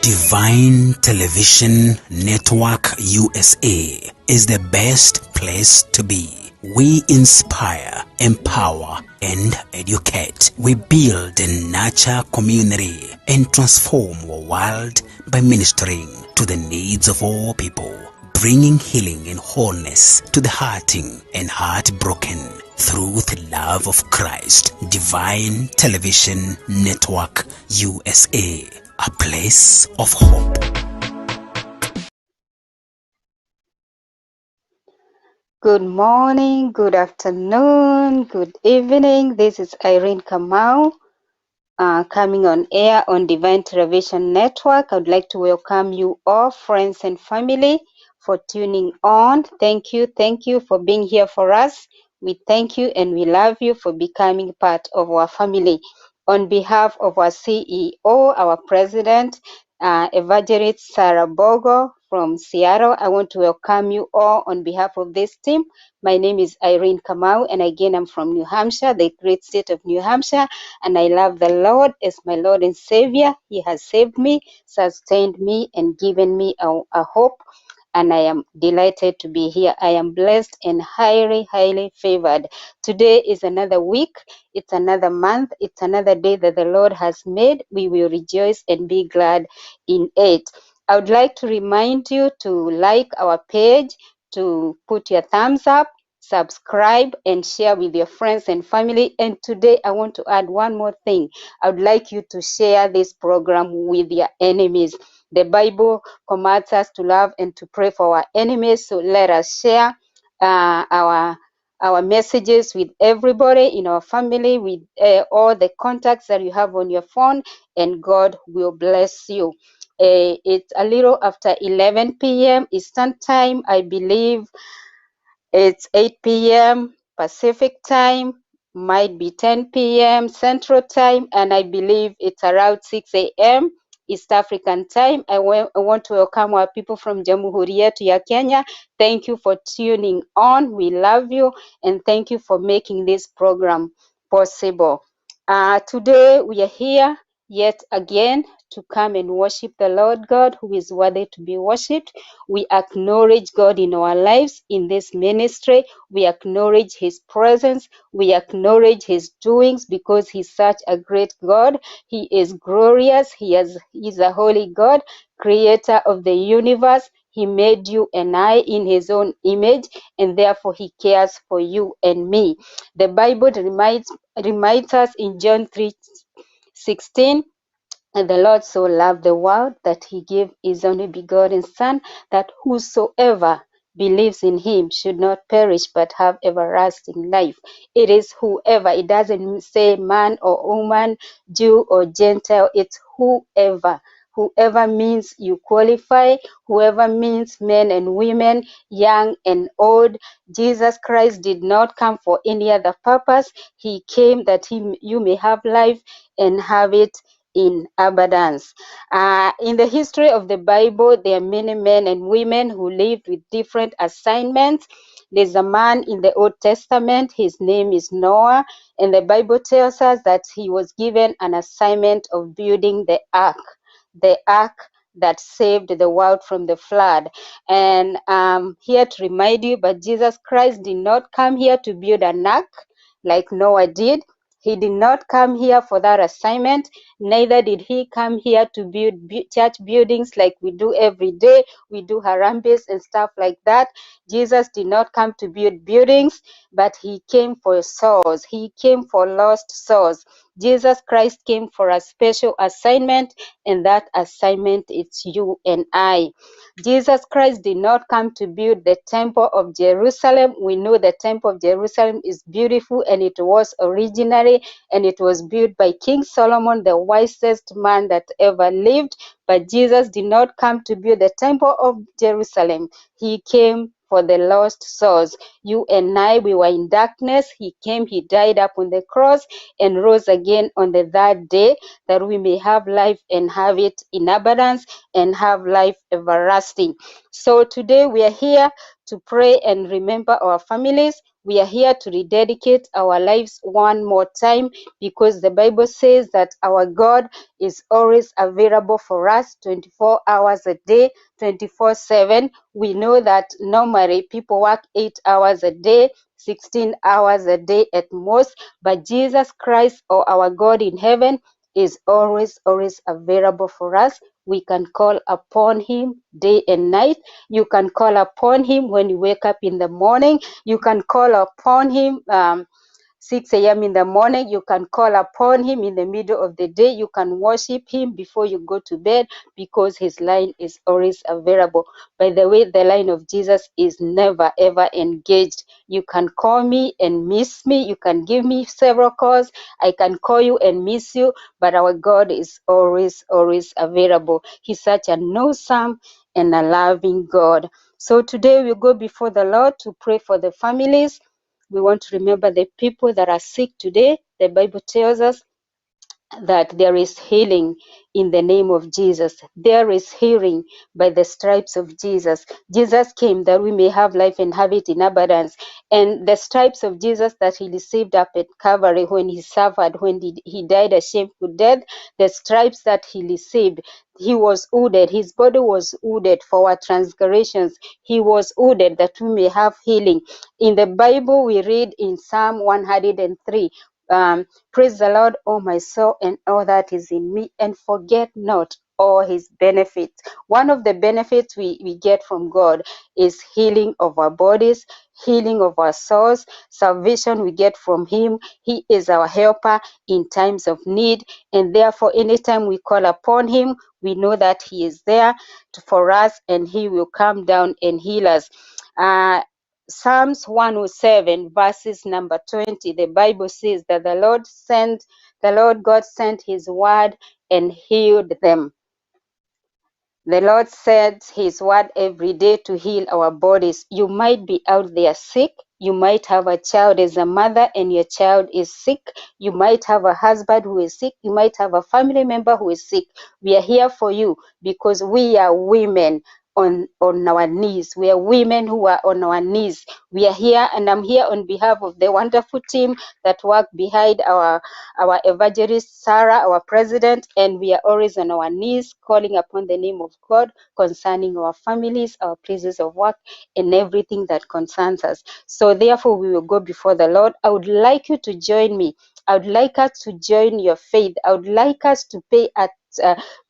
Divine Television Network USA is the best place to be. We inspire, empower, and educate. We build and nurture community and transform our world by ministering to the needs of all people, bringing healing and wholeness to the hurting and heartbroken through the love of Christ. Divine Television Network USA, a place of hope. Good morning, good afternoon, good evening. This is Irene Kamau coming on air on Divine Television Network. I would like to welcome you all, friends and family, for tuning on. Thank you for being here for us. We thank you and we love you for becoming part of our family. On behalf of our CEO, our president, Evangelist Sarah Bogo from Seattle, I want to welcome you all on behalf of this team. My name is Irene Kamau, and again, I'm from New Hampshire, the great state of New Hampshire, and I love the Lord as my Lord and Savior. He has saved me, sustained me, and given me a hope, and I am delighted to be here. I am blessed and highly, highly favored. Today is another week. It's another month. It's another day that the Lord has made. We will rejoice and be glad in it. I would like to remind you to like our page, to put your thumbs up, subscribe, and share with your friends and family. And today I want to add one more thing. I would like you to share this program with your enemies. The Bible commands us to love and to pray for our enemies. So let us share our messages with everybody in our family, with all the contacts that you have on your phone, and God will bless you. It's a little after 11 p.m. Eastern Time. I believe it's 8 p.m. Pacific Time, might be 10 p.m. Central Time, and I believe it's around 6 a.m. East African Time. I want to welcome our people from Jamhuri yetu ya Kenya. Thank you for tuning on. We love you, and thank you for making this program possible. Today we are here yet again to come and worship the Lord God, who is worthy to be worshipped. We acknowledge God in our lives in this ministry. We acknowledge His presence. We acknowledge His doings because He's such a great God. He is glorious. He is a holy God, creator of the universe. He made you and I in His own image, and therefore He cares for you and me. The Bible reminds us in John 3:16, and the Lord so loved the world that He gave His only begotten Son, that whosoever believes in Him should not perish but have everlasting life. It is whoever. It doesn't say man or woman, Jew or Gentile. It's whoever. Whoever means you qualify, whoever means men and women, young and old. Jesus Christ did not come for any other purpose. He came that you may have life and have it in abundance. In the history of the Bible, there are many men and women who lived with different assignments. There's a man in the Old Testament, his name is Noah, and the Bible tells us that he was given an assignment of building the ark that saved the world from the flood. And here to remind you, but Jesus Christ did not come here to build an ark like Noah did. He did not come here for that assignment. Neither did He come here to build church buildings like we do every day. We do harambes and stuff like that. Jesus did not come to build buildings, but He came for souls. He came for lost souls. Jesus Christ came for a special assignment, and that assignment is you and I. Jesus Christ did not come to build the temple of Jerusalem. We know the temple of Jerusalem is beautiful, and it was originally, and it was built by King Solomon, the wisest man that ever lived. But Jesus did not come to build the temple of Jerusalem. He came for the lost souls. You and I, we were in darkness. He came, He died up on the cross and rose again on the third day, that we may have life and have it in abundance and have life everlasting. So today we are here to pray and remember our families. We are here to rededicate our lives one more time, because the Bible says that our God is always available for us 24 hours a day, 24/7. We know that normally people work 8 hours a day, 16 hours a day at most, but Jesus Christ, or our God in heaven, is always available for us. We can call upon him day and night. You can call upon him when you wake up in the morning. You can call upon him 6 a.m. in the morning. You can call upon him in the middle of the day. You can worship him before you go to bed, because his line is always available. By the way, the line of Jesus is never ever engaged. You can call me and miss me. You can give me several calls. I can call you and miss you, but our God is always available. He's such an awesome and a loving God. So today we go before the Lord to pray for the families. We want to remember the people that are sick today. The Bible tells us that there is healing in the name of Jesus. There is healing by the stripes of Jesus. Jesus came that we may have life and have it in abundance. And the stripes of Jesus that he received up at Calvary, when he suffered, when he died a shameful death, the stripes that he received, he was wounded. His body was wounded for our transgressions. He was wounded that we may have healing. In the Bible, we read in Psalm 103, praise the Lord, O my soul, and all that is in me, and forget not all his benefits. One of the benefits we get from God is healing of our bodies, healing of our souls, salvation we get from him. He is our helper in times of need, and therefore anytime we call upon him, we know that he is there for us, and he will come down and heal us. Psalms 107 verses number 20, the Bible says that the Lord God sent his word and healed them. The Lord sends his word every day to heal our bodies. You might be out there sick. You might have a child as a mother and your child is sick. You might have a husband who is sick. You might have a family member who is sick. We are here for you because we are women on our knees. We are women who are on our knees. We are here, and I'm here on behalf of the wonderful team that work behind our evangelist Sarah, our president, and we are always on our knees calling upon the name of God concerning our families, our places of work, and everything that concerns us. So therefore we will go before the Lord. I would like you to join me. I would like us to join your faith. I would like us to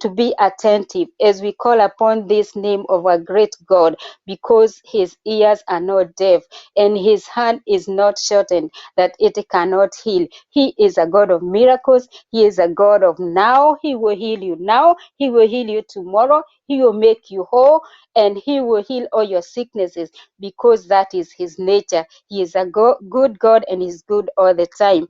to be attentive as we call upon this name of our great God, because his ears are not deaf and his hand is not shortened that it cannot heal. He is a God of miracles. He is a God of now. He will heal you now. He will heal you tomorrow. He will make you whole, and he will heal all your sicknesses, because that is his nature. He is a good God, and he's good all the time.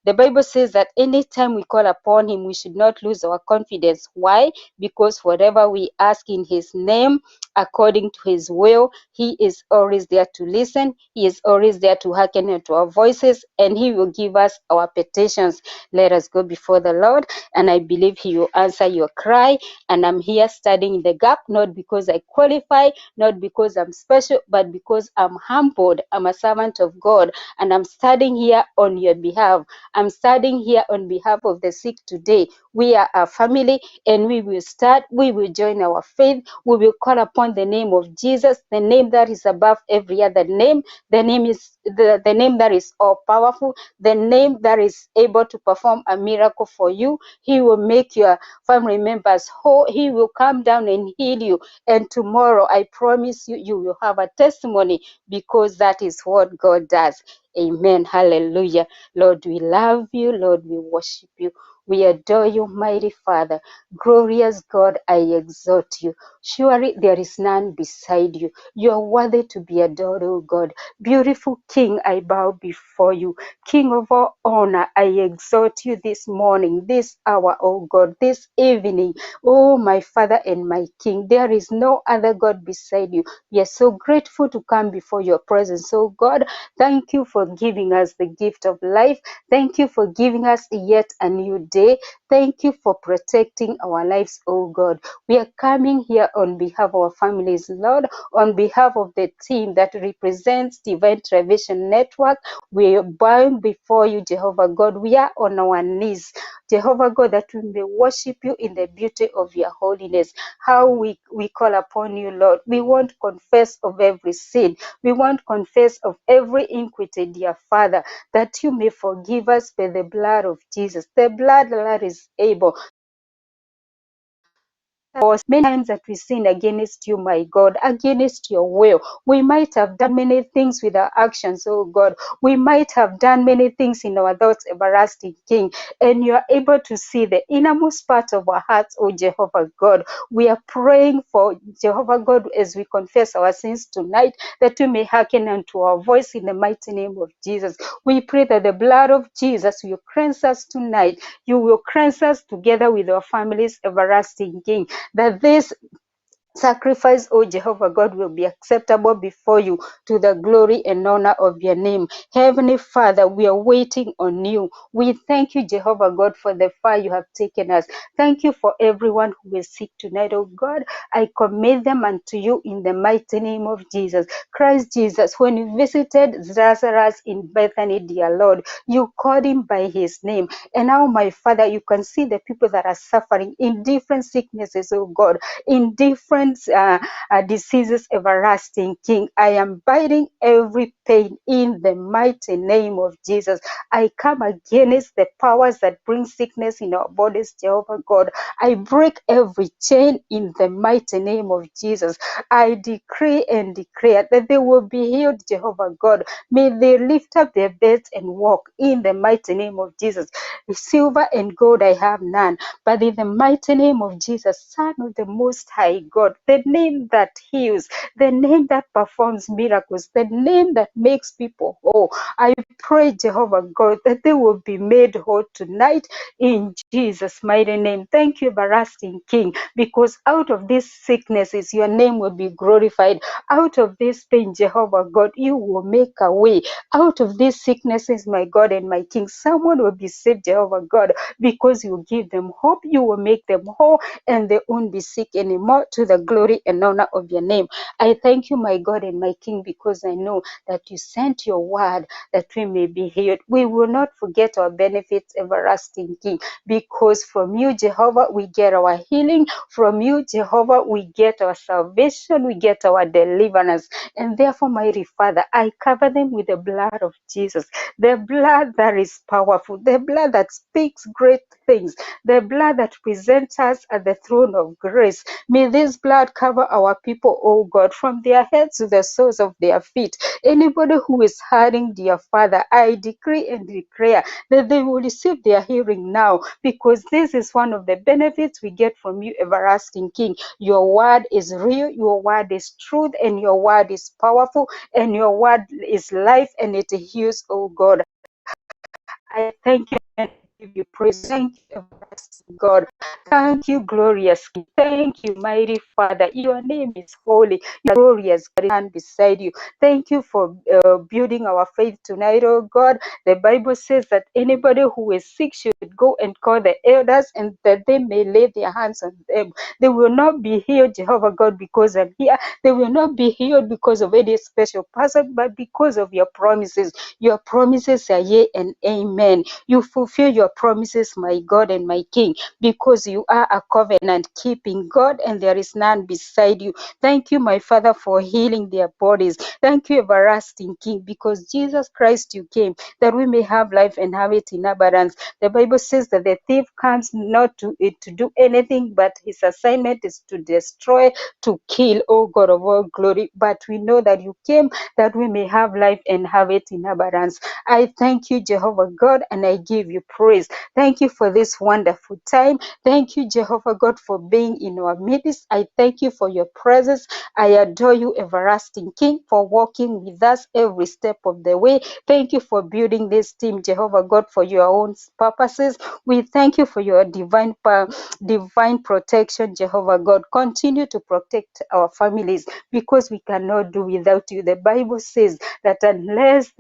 The Bible says that anytime we call upon him, we should not lose our confidence. Why? Because whatever we ask in his name, according to his will, he is always there to listen. He is always there to hearken to our voices, and he will give us our petitions. Let us go before the Lord, and I believe he will answer your cry. And I'm here standing in the gap, not because I qualify, not because I'm special, but because I'm humbled. I'm a servant of God, and I'm standing here on your behalf. I'm standing here on behalf of the sick today. We are a family, and we will join our faith. We will call upon the name of Jesus, the name that is above every other name. The name is the name that is all powerful, the name that is able to perform a miracle for you. He will make your family members whole. He will come down and heal you. And tomorrow, I promise you, you will have a testimony, because that is what God does. Amen. Hallelujah. Lord, we love you. Lord, we worship you. We adore you, mighty Father. Glorious God, I exalt you. Surely there is none beside you. You are worthy to be adored, O God. Beautiful King, I bow before you. King of all honor, I exalt you this morning, this hour, O God, this evening. Oh, my Father and my King, there is no other God beside you. We are so grateful to come before your presence. Oh God, thank you for for giving us the gift of life. Thank you for giving us yet a new day. Thank you for protecting our lives, oh God. We are coming here on behalf of our families, Lord, on behalf of the team that represents Divine Revelation Network. We are bowing before you, Jehovah God. We are on our knees, Jehovah God, that we may worship you in the beauty of your holiness. How we call upon you, Lord. We won't confess of every sin. We won't confess of every iniquity, dear Father, that you may forgive us by the blood of Jesus. The blood that is able. Many times that we sin against you, my God, against your will. We might have done many things with our actions, oh God. We might have done many things in our thoughts, everlasting King, and you are able to see the innermost part of our hearts, oh Jehovah God. We are praying for Jehovah God as we confess our sins tonight, that you may hearken unto our voice in the mighty name of Jesus. We pray that the blood of Jesus will cleanse us tonight. You will cleanse us together with our families, everlasting King, that this sacrifice, oh Jehovah God, will be acceptable before you to the glory and honor of your name. Heavenly Father, we are waiting on you. We thank you, Jehovah God, for the far you have taken us. Thank you for everyone who is sick tonight, oh God. I commit them unto you in the mighty name of Jesus. Christ Jesus, when you visited Lazarus in Bethany, dear Lord, you called him by his name. And now, my Father, you can see the people that are suffering in different sicknesses, oh God, in different diseases, everlasting King. I am biting every pain in the mighty name of Jesus. I come against the powers that bring sickness in our bodies, Jehovah God. I break every chain in the mighty name of Jesus. I decree and declare that they will be healed, Jehovah God. May they lift up their beds and walk in the mighty name of Jesus. Silver and gold I have none, but in the mighty name of Jesus, Son of the Most High God, the name that heals, the name that performs miracles, the name that makes people whole. I pray, Jehovah God, that they will be made whole tonight in Jesus' mighty name. Thank you, everlasting King, because out of these sicknesses, your name will be glorified. Out of this pain, Jehovah God, you will make a way. Out of these sicknesses, my God and my King, someone will be saved, Jehovah God, because you give them hope, you will make them whole, and they won't be sick anymore, to the glory and honor of your name. I thank you, my God and my King, because I know that you sent your word that we may be healed. We will not forget our benefits, everlasting King, because from you, Jehovah, we get our healing. From you, Jehovah, we get our salvation, we get our deliverance. And therefore, mighty Father, I cover them with the blood of Jesus, the blood that is powerful, the blood that speaks great things, the blood that presents us at the throne of grace. May this blood cover our people, oh God, from their heads to the soles of their feet. Anybody who is hurting, dear Father, I decree and declare that they will receive their healing now, because this is one of the benefits we get from you, everlasting King. Your word is real, your word is truth, and your word is powerful, and your word is life, and it heals, oh God. I thank you and give you praise. Thank you, everlasting God. Thank you, glorious King. Thank you, mighty Father. Your name is holy. You are glorious, God, and beside you. Thank you for building our faith tonight, oh God. The Bible says that anybody who is sick should go and call the elders, and that they may lay their hands on them. They will not be healed, Jehovah God, because I'm here. They will not be healed because of any special person, but because of your promises. Your promises are yea and amen. You fulfill your promises, my God and my King, because you are a covenant keeping God, and there is none beside you. Thank you, my Father, for healing their bodies. Thank you, everlasting King, because Jesus Christ, you came that we may have life and have it in abundance. The Bible says that the thief comes not to do anything, but his assignment is to destroy, to kill, oh God of all glory. But we know that you came that we may have life and have it in abundance. I thank you, Jehovah God, and I give you praise. Thank you for this wonderful time. Thank you, Jehovah God, for being in our midst. I thank you for your presence. I adore you, everlasting King, for walking with us every step of the way. Thank you for building this team, Jehovah God, for your own purposes. We thank you for your divine protection, Jehovah God. Continue to protect our families, because we cannot do without you. The Bible says that unless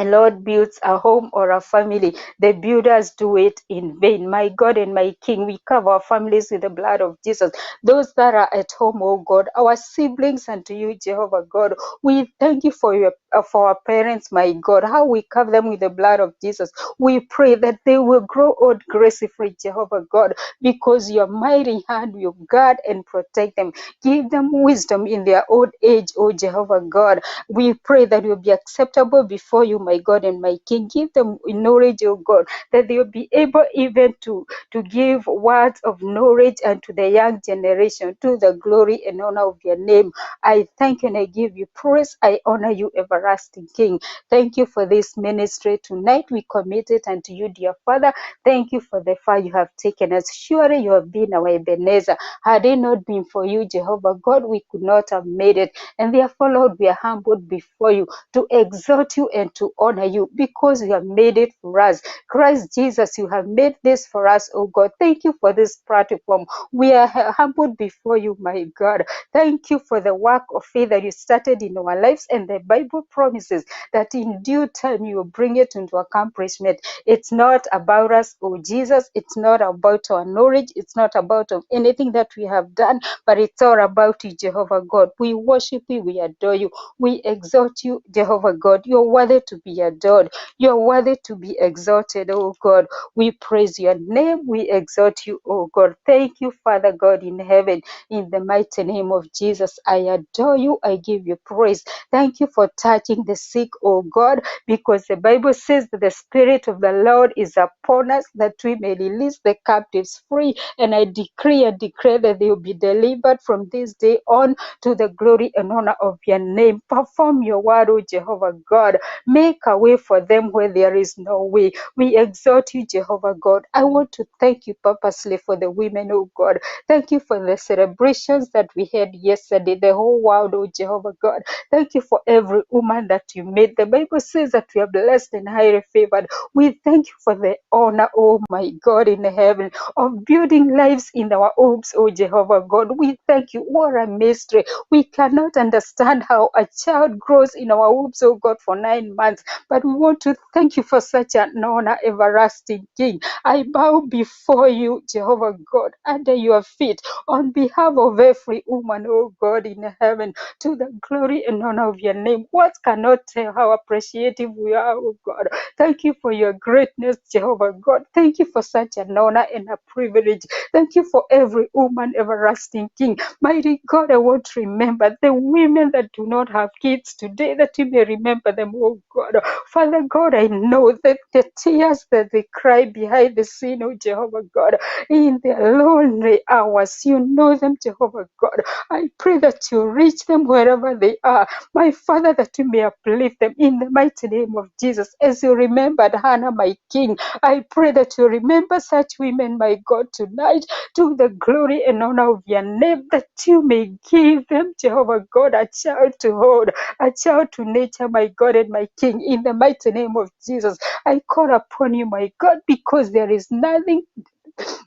Lord builds a home or a family, the builders do it in vain. My God and my King, we cover our families with the blood of Jesus. Those that are at home, oh God, our siblings unto you, Jehovah God, we thank you for our parents, my God, how we cover them with the blood of Jesus. We pray that they will grow old gracefully, Jehovah God, because your mighty hand will guard and protect them. Give them wisdom in their old age, oh Jehovah God. We pray that will be acceptable before you, my God and my King. Give them knowledge, oh God, that they will be able even to give words of knowledge unto the young generation, to the glory and honor of your name. I thank you and I give you praise. I honor you, everlasting King. Thank you for this ministry tonight. We commit it unto you, dear Father. Thank you for the far you have taken us. Surely you have been our Ebenezer. Had it not been for you, Jehovah God, we could not have made it. And therefore, Lord, we are humbled before you to exalt you and to honor you because you have made it for us. Christ Jesus, you have made this for us, oh God. Thank you for this platform. We are humbled before you, my God. Thank you for the work of faith that you started in our lives, and the Bible promises that in due time you will bring it into accomplishment. It's not about us, oh Jesus. It's not about our knowledge. It's not about anything that we have done, but it's all about you, Jehovah God. We worship you. We adore you. We exalt you, Jehovah God. You're worthy to be adored. You're worthy to be exalted, oh God. We praise your name. We exalt you, oh God. Thank you, Father God in heaven. In the mighty name of Jesus, I adore you. I give you praise. Thank you for touching the sick, oh God, because the Bible says that the Spirit of the Lord is upon us, that we may release the captives free. And I decree and declare that they will be delivered from this day on to the glory and honor of your name. Perform your word, O Jehovah God. Make a way for them where there is no way. We exalt you, Jehovah God. I want to thank you purposely for the women, oh God. Thank you for the celebrations that we had yesterday, the whole world, oh Jehovah God. Thank you for every woman that you made. The Bible says that we are blessed and highly favored. We thank you for the honor, oh my God in heaven, of building lives in our homes, oh Jehovah God. We thank you. What a mystery. We cannot understand how a child grows in our wombs, oh God, for 9 months. But we want to thank you for such an honor, everlasting King. I bow before you, Jehovah God, under your feet, on behalf of every woman, oh God, in heaven, to the glory and honor of your name. Words cannot tell how appreciative we are, oh God. Thank you for your greatness, Jehovah God. Thank you for such an honor and a privilege. Thank you for every woman, everlasting King. Mighty God, I want to remember the women that do not have kids today, that you may remember them, oh God. Father God, I know that the tears that they cry behind the scene, oh Jehovah God, in their lonely hours, you know them, Jehovah God. I pray that you reach them wherever they are. My Father, that you may uplift them in the mighty name of Jesus. As you remembered Hannah, my King, I pray that you remember such women, my God, tonight, to the glory and honor of your name, that you may give them, Jehovah God, a child to hold, a child to nature, my God and my King, in the mighty name of Jesus. I call upon you, my God, because there is nothing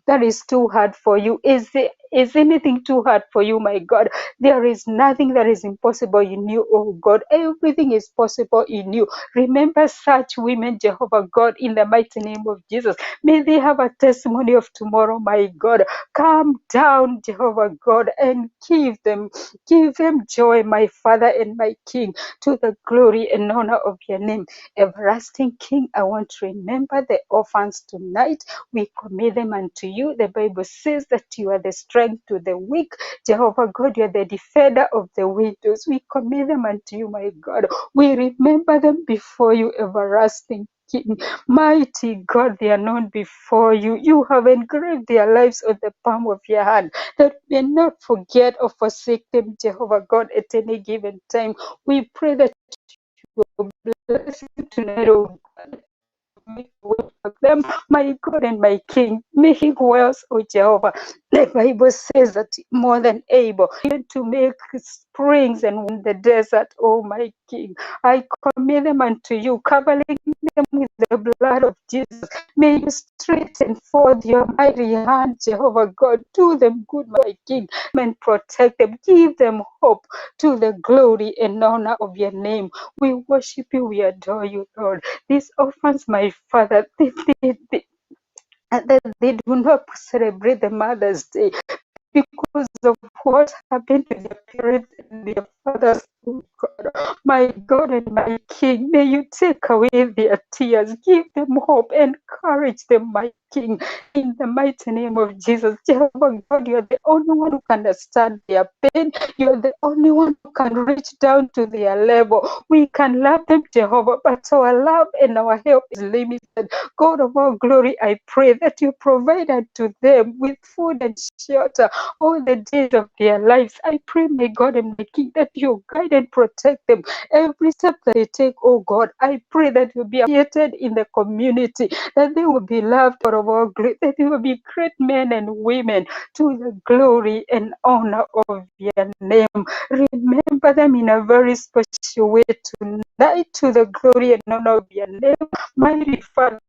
that is too hard for you. Is anything too hard for you, my God? There is nothing that is impossible in you, oh God. Everything is possible in you. Remember such women, Jehovah God, in the mighty name of Jesus. May they have a testimony of tomorrow, my God. Come down, Jehovah God, and give them joy, my Father and my King, to the glory and honor of your name. Everlasting King, I want to remember the orphans tonight. We commit them unto you. The Bible says that you are the strength to the weak. Jehovah God, you are the defender of the widows. We commit them unto you, my God. We remember them before you, everlasting King. Mighty God, they are known before you. You have engraved their lives on the palm of your hand, that we may not forget or forsake them, Jehovah God, at any given time. We pray that you will bless you tonight, oh God. Make a way for them, my God and my King. Make wells, oh Jehovah. The Bible says that more than able even to make springs and in the desert, oh my King. I commit them unto you, covering them with the blood of Jesus. May you straighten forth your mighty hand, Jehovah God. Do them good, my King, and protect them. Give them hope to the glory and honor of your name. We worship you, we adore you, Lord. These orphans, my Father, they do not celebrate the Mother's Day because of what happened to their parents and their fathers. Oh God, my God and my King, may you take away their tears, give them hope, encourage them, my King, in the mighty name of Jesus. Jehovah God, you are the only one who can understand their pain. You are the only one who can reach down to their level. We can love them, Jehovah, but our love and our help is limited. God of all glory, I pray that you provide unto them with food and shelter all the days of their lives. I pray, my God and my King, that you guide and protect them every step that they take, oh God. I pray that you'll be appreciated in the community, that they will be loved out of all great, that they will be great men and women to the glory and honor of your name. Remember them in a very special way tonight to the glory and honor of your name. Mighty Father,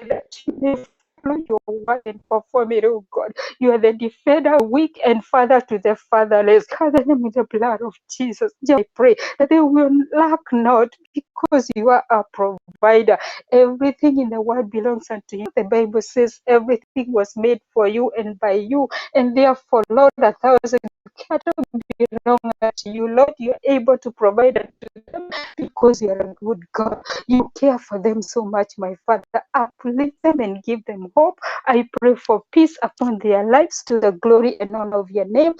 that you may follow your word and perform it, oh God. You are the defender, weak and father to the fatherless. Cover them with the blood of Jesus. I pray that they will lack not because you are a provider. Everything in the world belongs unto you. The Bible says everything was made for you and by you, and therefore, Lord, 1,000 cattle belong unto you. Lord, you are able to provide unto them because you are a good God. You care for them so much, my Father. Uplift them and give them hope. I pray for peace upon their lives to the glory and honor of your name,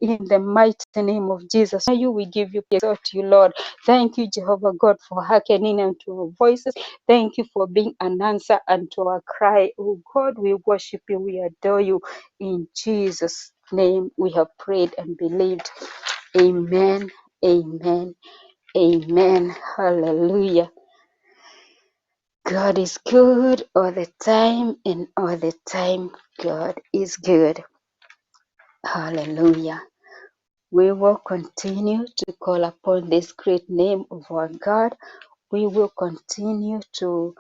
in the mighty name of Jesus. Now you, we give you praise to you, Lord. Thank you, Jehovah God, for hearkening unto our voices. Thank you for being an answer unto our cry. Oh God, we worship you, we adore you. In Jesus' name we have prayed and believed. Amen, amen, amen. Hallelujah. God is good all the time, and all the time God is good. Hallelujah. We will continue to call upon this great name of our God. We will continue to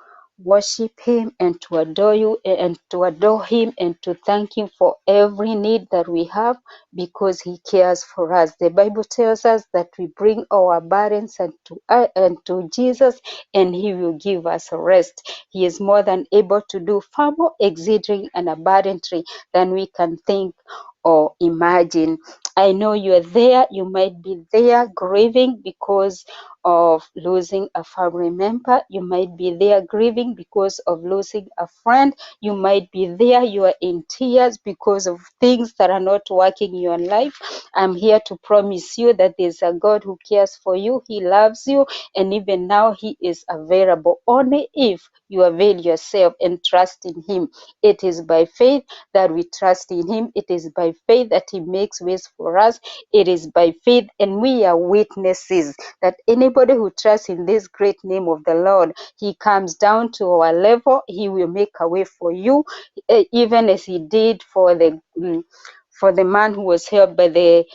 worship him and to adore you and to adore him and to thank him for every need that we have, because he cares for us. The Bible tells us that we bring our burdens unto Jesus, and he will give us rest. He is more than able to do far more exceeding and abundantly than we can think or imagine. I know you are there. You might be there grieving because of losing a family member. You might be there grieving because of losing a friend. You might be there, you are in tears because of things that are not working in your life. I'm here to promise you that there's a God who cares for you. He loves you, and even now he is available. Only if you avail yourself and trust in him. It is by faith that we trust in him. It is by faith that he makes ways for us. It is by faith, and we are witnesses that anybody who trusts in this great name of the Lord, he comes down to our level. He will make a way for you, even as he did for the man who was helped by the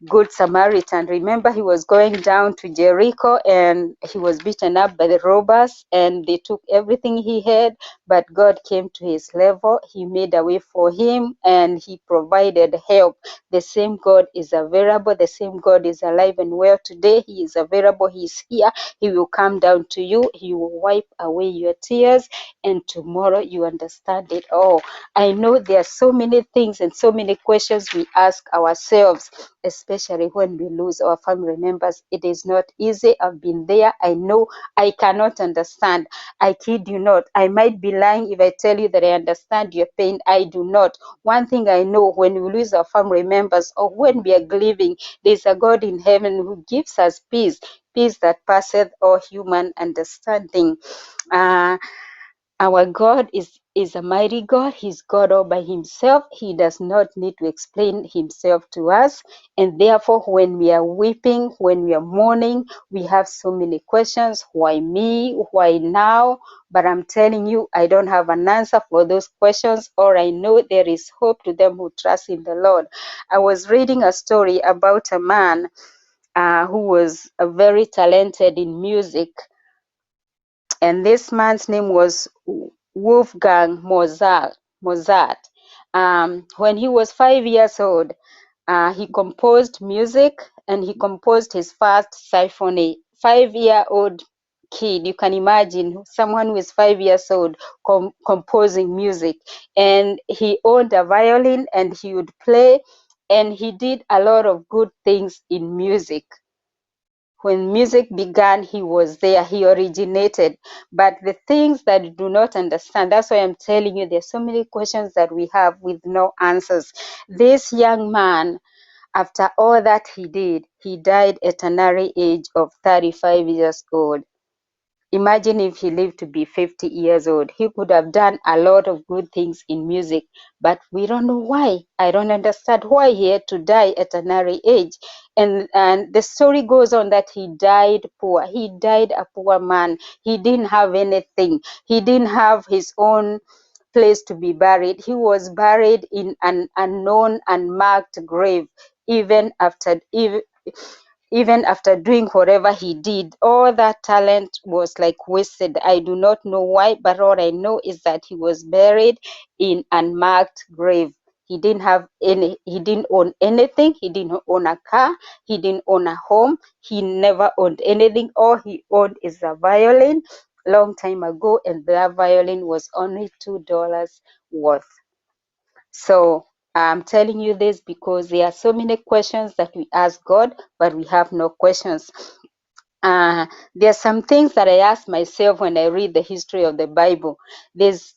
Good Samaritan. Remember, he was going down to Jericho and he was beaten up by the robbers, and they took everything he had, but God came to his level. He made a way for him and he provided help. The same God is available. The same God is alive and well today. He is available. He is here. He will come down to you. He will wipe away your tears, and tomorrow you understand it all. I know there are so many things and so many questions we ask ourselves, especially when we lose our family members. It is not easy. I've been there. I know. I cannot understand. I kid you not. I might be lying if I tell you that I understand your pain. I do not. One thing I know, when we lose our family members or when we are grieving, there's a God in heaven who gives us peace, peace that passeth all human understanding. Our God is is a mighty God. He's God all by himself. He does not need to explain himself to us. And therefore, when we are weeping, when we are mourning, we have so many questions. Why me? Why now? But I'm telling you, I don't have an answer for those questions, or I know there is hope to them who trust in the Lord. I was reading a story about a man who was very talented in music, and this man's name was Wolfgang Mozart. When he was 5 years old, he composed music, and he composed his first symphony. 5-year-old kid, you can imagine someone who is 5 years old composing music. And he owned a violin, and he would play, and he did a lot of good things in music. When music began, he was there, he originated. But the things that you do not understand, that's why I'm telling you, there's so many questions that we have with no answers. This young man, after all that he did, he died at an early age of 35 years old. Imagine if he lived to be 50 years old. He could have done a lot of good things in music, but we don't know why. I don't understand why he had to die at an early age. And the story goes on that he died poor. He died a poor man. He didn't have anything. He didn't have his own place to be buried. He was buried in an unknown, unmarked grave, even after doing whatever he did. All that talent was like wasted. I do not know why, but all I know is that he was buried in unmarked grave. He didn't own anything. He didn't own a car. He didn't own a home. He never owned anything. All he owned is a violin long time ago, and that violin was only $2 worth. So I'm telling you this because there are so many questions that we ask God, but we have no questions. There are some things that I ask myself when I read the history of the Bible. There's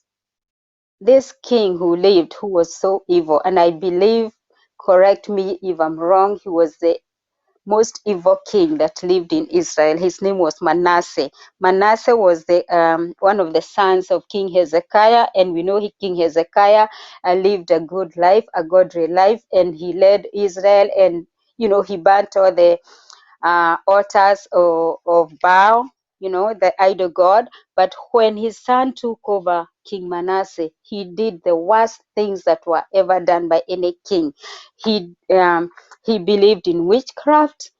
this king who lived who was so evil, and I believe, correct me if I'm wrong, he was the most evil king that lived in Israel. His name was Manasseh. Manasseh was the one of the sons of King Hezekiah, and we know King Hezekiah lived a good life, a godly life, and he led Israel, and he burnt all the altars of Baal, the idol god. But when his son took over, King Manasseh, he did the worst things that were ever done by any king. He believed in witchcraft.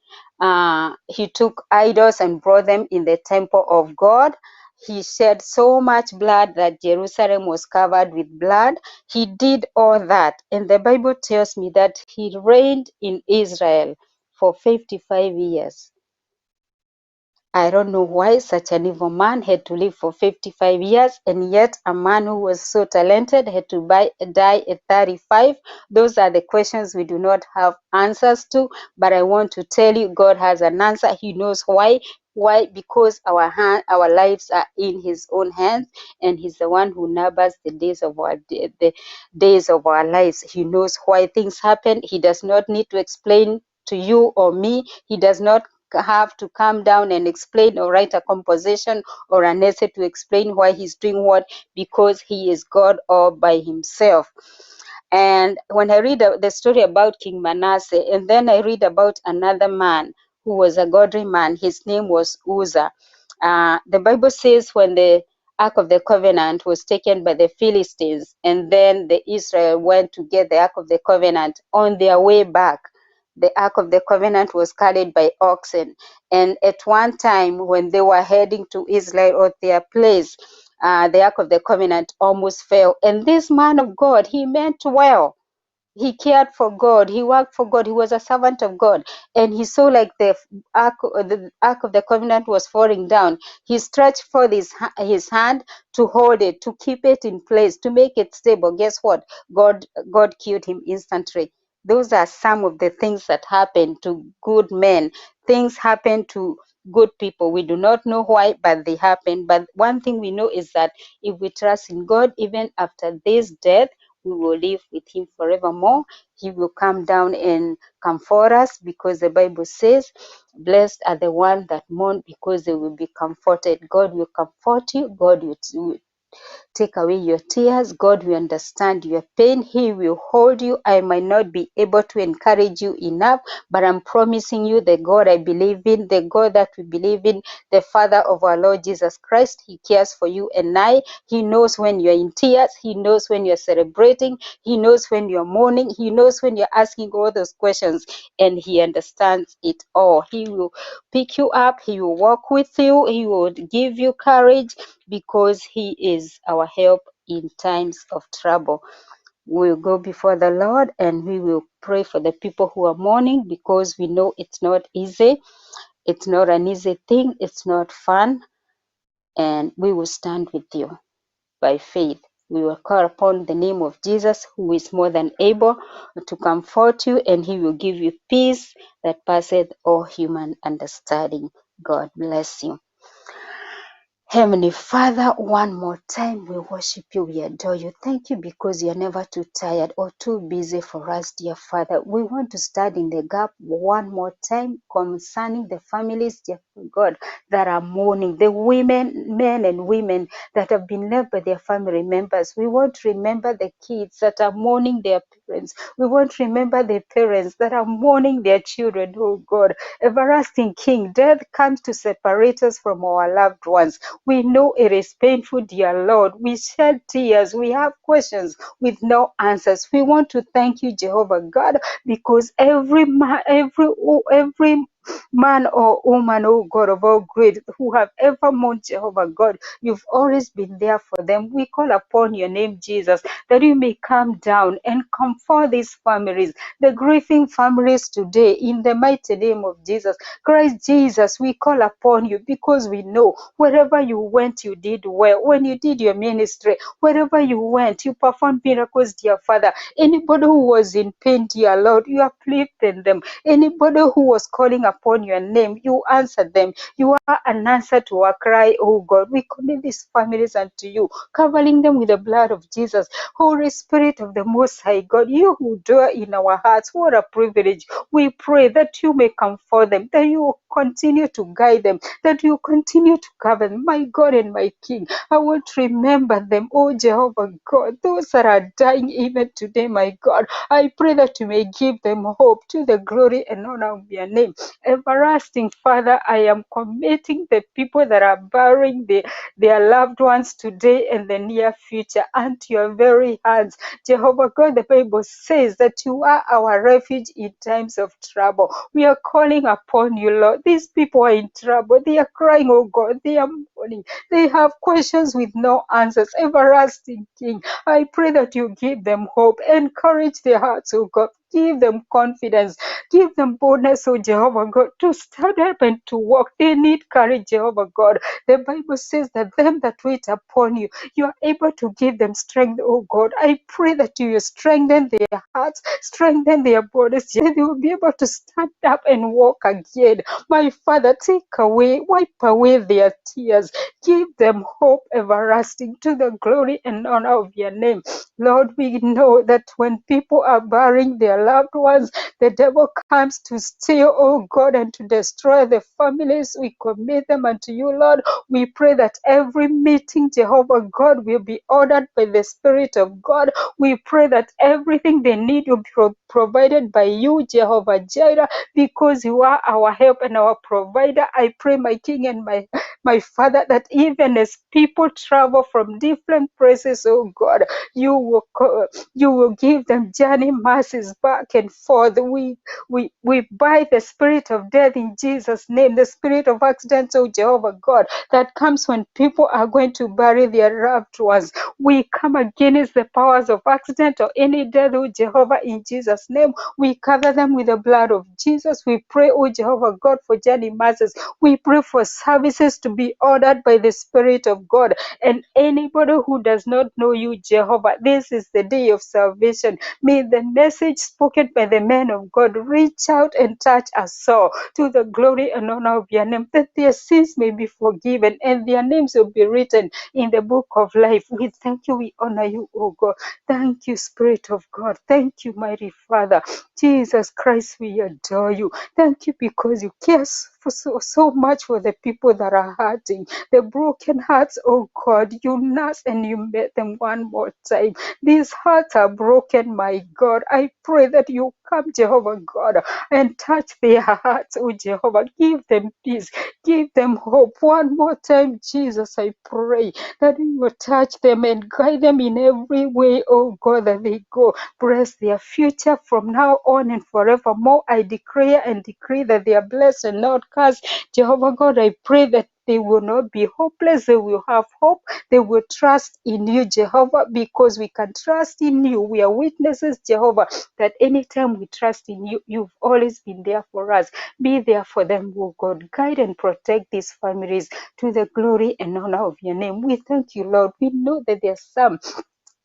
He took idols and brought them in the temple of God. He shed so much blood that Jerusalem was covered with blood. He did all that. And the Bible tells me that he reigned in Israel for 55 years. I don't know why such an evil man had to live for 55 years, and yet a man who was so talented had to die at 35. Those are the questions we do not have answers to, but I want to tell you, God has an answer. He knows why. Why? Because our lives are in His own hands, and He's the one who numbers the days of our lives. He knows why things happen. He does not need to explain to you or me. He does not have to come down and explain or write a composition or an essay to explain why he's doing what, because he is God all by himself. And when I read the story about King Manasseh, and then I read about another man who was a godly man, his name was Uzzah. The Bible says when the Ark of the Covenant was taken by the Philistines, and then the Israel went to get the Ark of the Covenant, on their way back, the Ark of the Covenant was carried by oxen. And at one time, when they were heading to Israel or their place, the Ark of the Covenant almost fell. And this man of God, he meant well. He cared for God. He worked for God. He was a servant of God. And he saw like the Ark of the Covenant was falling down. He stretched forth his hand to hold it, to keep it in place, to make it stable. Guess what? God killed him instantly. Those are some of the things that happen to good men. Things happen to good people. We do not know why, but they happen. But one thing we know is that if we trust in God, even after this death, we will live with him forevermore. He will come down and comfort us, because the Bible says, blessed are the ones that mourn, because they will be comforted. God will comfort you. God will take away your tears. God will understand your pain. He will hold you. I might not be able to encourage you enough, but I'm promising you the God I believe in, the God that we believe in, the Father of our Lord Jesus Christ. He cares for you and I. He knows when you're in tears. He knows when you're celebrating. He knows when you're mourning. He knows when you're asking all those questions, and He understands it all. He will pick you up. He will walk with you. He will give you courage, because He is our help in times of trouble. We'll go before the Lord and we will pray for the people who are mourning, because we know it's not easy. It's not an easy thing. It's not fun. And we will stand with you by faith. We will call upon the name of Jesus, who is more than able to comfort you, and He will give you peace that passeth all human understanding. God bless you. Heavenly Father, one more time we worship you, we adore you. Thank you because you're never too tired or too busy for us, dear Father. We want to stand in the gap one more time concerning the families, dear God, that are mourning, the women, men and women that have been left by their family members. We want to remember the kids that are mourning their parents. We want to remember the parents that are mourning their children, oh God. Everlasting King, death comes to separate us from our loved ones. We know it is painful, dear Lord. We shed tears. We have questions with no answers. We want to thank you, Jehovah God, because every man or woman, oh God, of all great, who have ever mourned, Jehovah God, you've always been there for them. We call upon your name, Jesus, that you may come down and comfort these families, the grieving families today, in the mighty name of Jesus. Christ Jesus, we call upon you because we know wherever you went, you did well. When you did your ministry, wherever you went, you performed miracles, dear Father. Anybody who was in pain, dear Lord, you uplifted them. Anybody who was calling upon your name, you answered them. You are an answer to our cry, oh God. We commit these families unto you, covering them with the blood of Jesus. Holy Spirit of the Most High God, you who dwell in our hearts, what a privilege. We pray that you may comfort them, that you will continue to guide them, that you continue to cover them. My God and my King, I want to remember them, oh Jehovah God, those that are dying even today, my God. I pray that you may give them hope to the glory and honor of your name. Everlasting Father, I am committing the people that are burying their loved ones today and the near future unto your very hands. Jehovah God, the Bible says that you are our refuge in times of trouble. We are calling upon you, Lord. These people are in trouble. They are crying, oh God. They are mourning. They have questions with no answers. Everlasting King, I pray that you give them hope. Encourage their hearts, oh God. Give them confidence. Give them boldness, oh Jehovah God, to stand up and to walk. They need courage, Jehovah God. The Bible says that them that wait upon you, you are able to give them strength, oh God. I pray that you will strengthen their hearts, strengthen their bodies, that they will be able to stand up and walk again. My Father, wipe away their tears. Give them hope everlasting to the glory and honor of your name. Lord, we know that when people are burying their loved ones, the devil comes to steal, oh God, and to destroy the families. We commit them unto you, Lord. We pray that every meeting, Jehovah God, will be ordered by the Spirit of God. We pray that everything they need will be provided by you, Jehovah Jireh, because you are our help and our provider. I pray, my King and my Father, that even as people travel from different places, oh God, you will give them journey mercies back and forth. We bind the spirit of death in Jesus' name, the spirit of accidents, oh Jehovah God, that comes when people are going to bury their loved ones. We come against the powers of accident or any death, oh Jehovah, in Jesus' name. We cover them with the blood of Jesus. We pray, oh Jehovah God, for journey mercies. We pray for services to be ordered by the Spirit of God. And anybody who does not know you, Jehovah, this is the day of salvation. May the message spoken by the men of God reach out and touch us all to the glory and honor of your name, that their sins may be forgiven and their names will be written in the book of life. We thank you, we honor you, oh God. Thank you, Spirit of God. Thank you, mighty Father. Jesus Christ, we adore you. Thank you because you care so much for the people that are hurting, the broken hearts, oh God. You nurse and you made them one more time. These hearts are broken, my God. I pray that you come, Jehovah God, and touch their hearts, oh Jehovah. Give them peace, give them hope. One more time, Jesus, I pray that you will touch them and guide them in every way, oh God, that they go. Bless their future from now on and forevermore. I declare and decree that they are blessed and not cursed. Jehovah God, I pray that they will not be hopeless. They will have hope. They will trust in you, Jehovah, because we can trust in you. We are witnesses, Jehovah, that anytime we trust in you, you've always been there for us. Be there for them, oh God. Guide and protect these families to the glory and honor of your name. We thank you, Lord. We know that there's some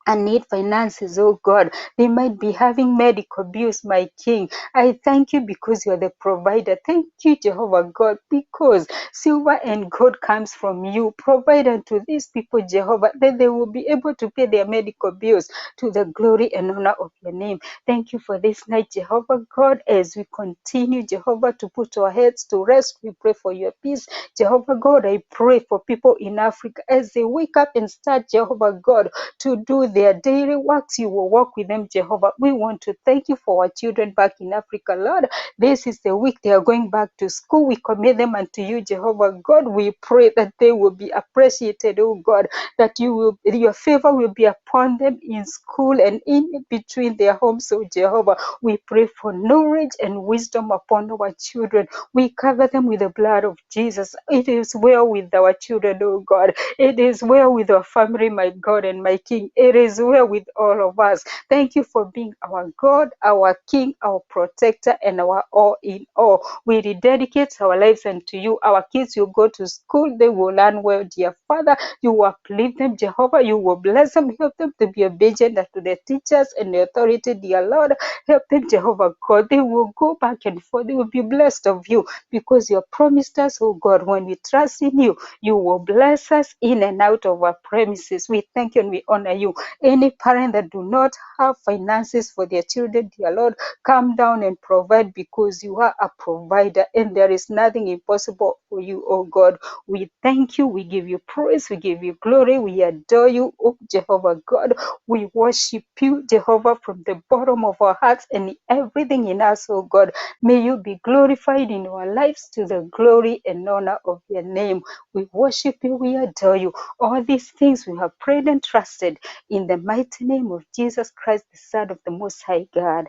and need finances, oh God. They might be having medical bills, my King. I thank you because you're the provider. Thank you, Jehovah God, because silver and gold comes from you. Provide unto these people, Jehovah, that they will be able to pay their medical bills to the glory and honor of your name. Thank you for this night, Jehovah God, as we continue, Jehovah, to put our heads to rest. We pray for your peace. Jehovah God, I pray for people in Africa as they wake up and start, Jehovah God, to do their daily works. You will walk with them, Jehovah. We want to thank you for our children back in Africa, Lord. This is the week they are going back to school. We commit them unto you, Jehovah God. We pray that they will be appreciated, oh God, that your favor will be upon them in school and in between their homes, oh Jehovah. We pray for knowledge and wisdom upon our children. We cover them with the blood of Jesus. It is well with our children, oh God. It is well with our family, my God and my King. It is well with all of us. Thank you for being our God, our King, our protector, and our all in all. We rededicate our lives unto you. Our kids will go to school. They will learn well, dear Father. You will uplift them, Jehovah. You will bless them. Help them to be obedient to the teachers and the authority, dear Lord. Help them, Jehovah God. They will go back and forth. They will be blessed of you because you have promised us, oh God, when we trust in you, you will bless us in and out of our premises. We thank you and we honor you. Any parent that do not have finances for their children, dear Lord, come down and provide because you are a provider and there is nothing impossible for you, oh God. We thank you. We give you praise. We give you glory. We adore you, oh Jehovah God. We worship you, Jehovah, from the bottom of our hearts and everything in us, oh God. May you be glorified in our lives to the glory and honor of your name. We worship you. We adore you. All these things we have prayed and trusted in the mighty name of Jesus Christ, the Son of the Most High God.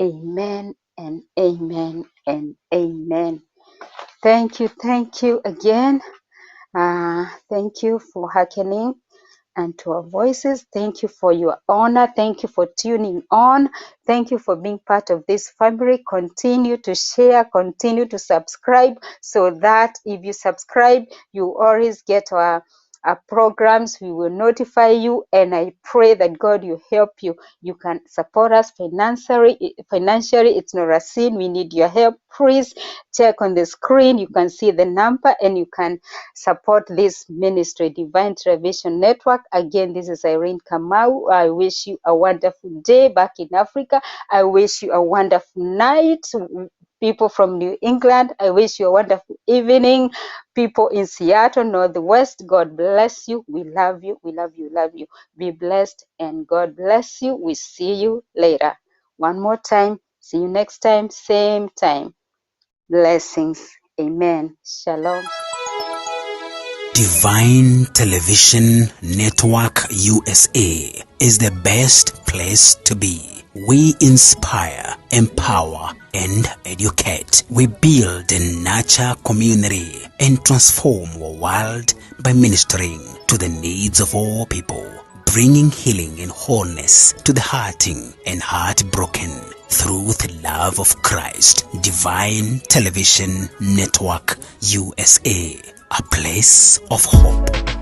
Amen and amen and amen. Thank you again. Thank you for hearkening and to our voices. Thank you for your honor. Thank you for tuning on. Thank you for being part of this family. Continue to share, continue to subscribe so that if you subscribe, you always get our programs. We will notify you, and I pray that God will help you. You can support us financially. It's not a sin. We need your help. Please check on the screen. You can see the number and you can support this ministry, Divine Television Network. Again, this is Irene Kamau. I wish you a wonderful day back in Africa. I wish you a wonderful night. People from New England, I wish you a wonderful evening. People in Seattle, Northwest, God bless you. We love you. We love you. Love you. Be blessed and God bless you. We see you later. One more time. See you next time, same time. Blessings. Amen. Shalom. Divine Television Network USA is the best place to be. We inspire, empower, and educate. We build and nurture community and transform our world by ministering to the needs of all people, bringing healing and wholeness to the hurting and heartbroken through the love of Christ. Divine Television Network USA, a place of hope.